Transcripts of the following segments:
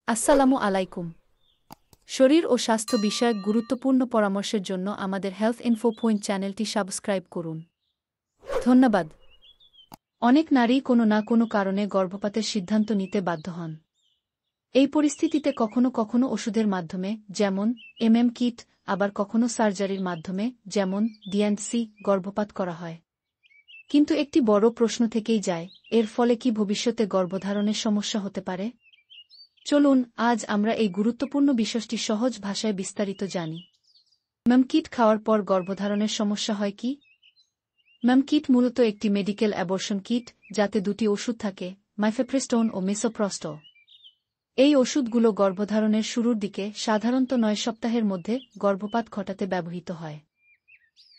আসসালামু আলাইকুম। শরীর ও স্বাস্থ্য বিষয়ক গুরুত্বপূর্ণ পরামর্শের জন্য আমাদের হেলথ ইনফো পয়েন্ট চ্যানেলটি সাবস্ক্রাইব করুন। ধন্যবাদ। অনেক নারী কোনো না কোনো কারণে গর্ভপাতের সিদ্ধান্ত নিতে বাধ্য হন। এই পরিস্থিতিতে কখনো কখনো ওষুধের মাধ্যমে, যেমন কিট, আবার কখনো সার্জারির মাধ্যমে, যেমন ডিএনসি, গর্ভপাত করা হয়। কিন্তু একটি বড় প্রশ্ন থেকেই যায়, এর ফলে কি ভবিষ্যতে গর্ভধারণের সমস্যা হতে পারে? চলুন আজ আমরা এই গুরুত্বপূর্ণ বিষয়টি সহজ ভাষায় বিস্তারিত জানি। কিট খাওয়ার পর গর্ভধারণের সমস্যা হয় কি? কিট মূলত একটি মেডিকেল অ্যাবর্শন কিট, যাতে দুটি ওষুধ থাকে, মাইফেপ্রেস্টোন ও মিসোপ্রস্টো। এই ওষুধগুলো গর্ভধারণের শুরুর দিকে, সাধারণত 9 সপ্তাহের মধ্যে, গর্ভপাত ঘটাতে ব্যবহৃত হয়।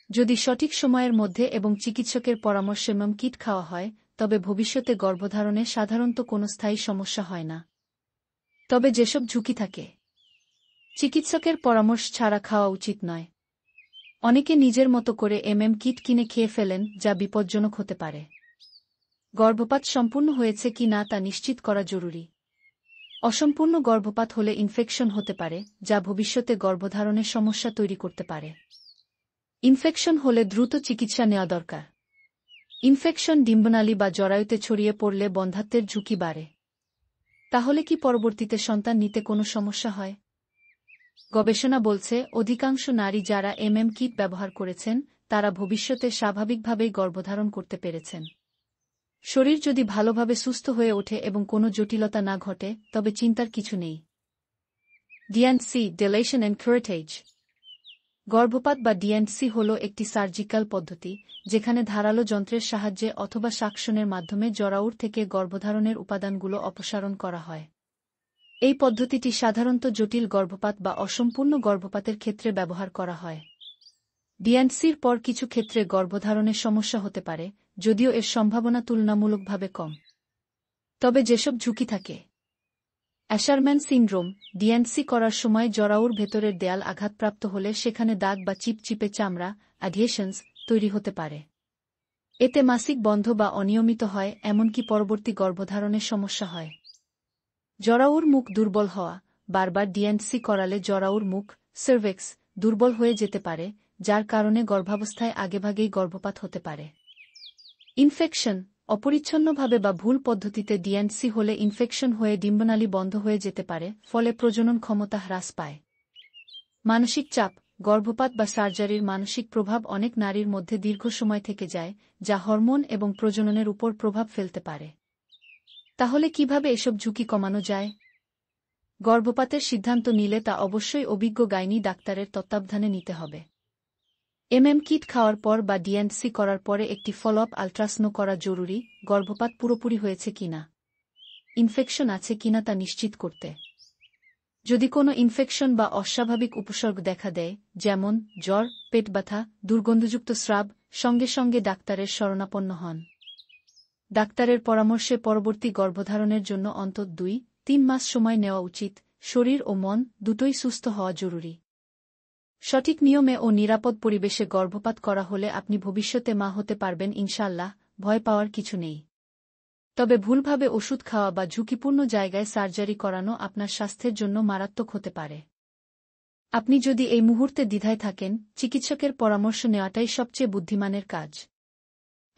যদি সঠিক সময়ের মধ্যে এবং চিকিৎসকের পরামর্শে কিট খাওয়া হয়, তবে ভবিষ্যতে গর্ভধারণে সাধারণত কোনো স্থায়ী সমস্যা হয় না। তবে যেসব ঝুঁকি থাকে, চিকিৎসকের পরামর্শ ছাড়া খাওয়া উচিত নয়। অনেকে নিজের মতো করে কিট কিনে খেয়ে ফেলেন, যা বিপজ্জনক হতে পারে। গর্ভপাত সম্পূর্ণ হয়েছে কি না তা নিশ্চিত করা জরুরি। অসম্পূর্ণ গর্ভপাত হলে ইনফেকশন হতে পারে, যা ভবিষ্যতে গর্ভধারণের সমস্যা তৈরি করতে পারে। ইনফেকশন হলে দ্রুত চিকিৎসা নেওয়া দরকার। ইনফেকশন ডিম্বনালী বা জরায়ুতে ছড়িয়ে পড়লে বন্ধ্যাত্বের ঝুঁকি বাড়ে। তাহলে কি পরবর্তীতে সন্তান নিতে কোনো সমস্যা হয়? গবেষণা বলছে, অধিকাংশ নারী যারা কিট ব্যবহার করেছেন, তারা ভবিষ্যতে স্বাভাবিকভাবেই গর্ভধারণ করতে পেরেছেন। শরীর যদি ভালোভাবে সুস্থ হয়ে ওঠে এবং কোনো জটিলতা না ঘটে, তবে চিন্তার কিছু নেই। DNC, dilation and curettage. গর্ভপাত বা ডিএনসি হল একটি সার্জিক্যাল পদ্ধতি, যেখানে ধারালো যন্ত্রের সাহায্যে অথবা সাকশনের মাধ্যমে জরায়ুর থেকে গর্ভধারণের উপাদানগুলো অপসারণ করা হয়। এই পদ্ধতিটি সাধারণত জটিল গর্ভপাত বা অসম্পূর্ণ গর্ভপাতের ক্ষেত্রে ব্যবহার করা হয়। ডিএনসির পর কিছু ক্ষেত্রে গর্ভধারণের সমস্যা হতে পারে, যদিও এর সম্ভাবনা তুলনামূলকভাবে কম। তবে যেসব ঝুঁকি থাকে, অ্যাশারম্যান সিনড্রোম, ডিএনসি করার সময় জরায়ুর ভেতরের দেয়াল আঘাতপ্রাপ্ত হলে সেখানে দাগ বা চিপচিপে চামড়া, অ্যাডহেশনস, তৈরি হতে পারে। এতে মাসিক বন্ধ বা অনিয়মিত হয়, এমনকি পরবর্তী গর্ভধারণের সমস্যা হয়। জরায়ুর মুখ দুর্বল হওয়া, বারবার ডিএনসি করালে জরায়ুর মুখ, সার্ভিক্স, দুর্বল হয়ে যেতে পারে, যার কারণে গর্ভাবস্থায় আগেভাগেই গর্ভপাত হতে পারে। ইনফেকশন, অপরিচ্ছন্নভাবে বা ভুল পদ্ধতিতে ডিএনসি হলে ইনফেকশন হয়ে ডিম্বনালী বন্ধ হয়ে যেতে পারে, ফলে প্রজনন ক্ষমতা হ্রাস পায়। মানসিক চাপ, গর্ভপাত বা সার্জারির মানসিক প্রভাব অনেক নারীর মধ্যে দীর্ঘ সময় থেকে যায়, যা হরমোন এবং প্রজননের উপর প্রভাব ফেলতে পারে। তাহলে কিভাবে এসব ঝুঁকি কমানো যায়? গর্ভপাতের সিদ্ধান্ত নিলে তা অবশ্যই অভিজ্ঞ গাইনি ডাক্তারের তত্ত্বাবধানে নিতে হবে। কিট খাওয়ার পর বা ডিএনসি করার পরে একটি ফলো-আপ আল্ট্রাসাউন্ড করা জরুরি, গর্ভপাত পুরোপুরি হয়েছে কিনা, ইনফেকশন আছে কিনা তা নিশ্চিত করতে। যদি কোনো ইনফেকশন বা অস্বাভাবিক উপসর্গ দেখা দেয়, যেমন জ্বর, পেট ব্যথা, দুর্গন্ধযুক্ত স্রাব, সঙ্গে সঙ্গে ডাক্তারের শরণাপন্ন হন। ডাক্তারের পরামর্শে পরবর্তী গর্ভধারণের জন্য অন্তত 2-3 মাস সময় নেওয়া উচিত। শরীর ও মন দুটোই সুস্থ হওয়া জরুরি। সঠিক নিয়মে ও নিরাপদ পরিবেশে গর্ভপাত করা হলে আপনি ভবিষ্যতে মা হতে পারবেন ইনশাআল্লাহ, ভয় পাওয়ার কিছু নেই। তবে ভুলভাবে ওষুধ খাওয়া বা ঝুঁকিপূর্ণ জায়গায় সার্জারি করানো আপনার স্বাস্থ্যের জন্য মারাত্মক হতে পারে। আপনি যদি এই মুহূর্তে দ্বিধায় থাকেন, চিকিৎসকের পরামর্শ নেওয়াটাই সবচেয়ে বুদ্ধিমানের কাজ।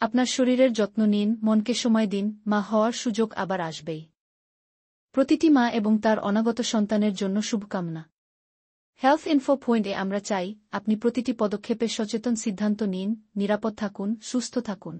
আপনার শরীরের যত্ন নিন, মনকে সময় দিন, মা হওয়ার সুযোগ আবার আসবেই। প্রতিটি মা এবং তার অনাগত সন্তানের জন্য শুভকামনা। হেলথ ইনফো পয়েন্টে আমরা চাই, আপনি প্রতিটি পদক্ষেপে সচেতন সিদ্ধান্ত নিন, নিরাপদ থাকুন, সুস্থ থাকুন।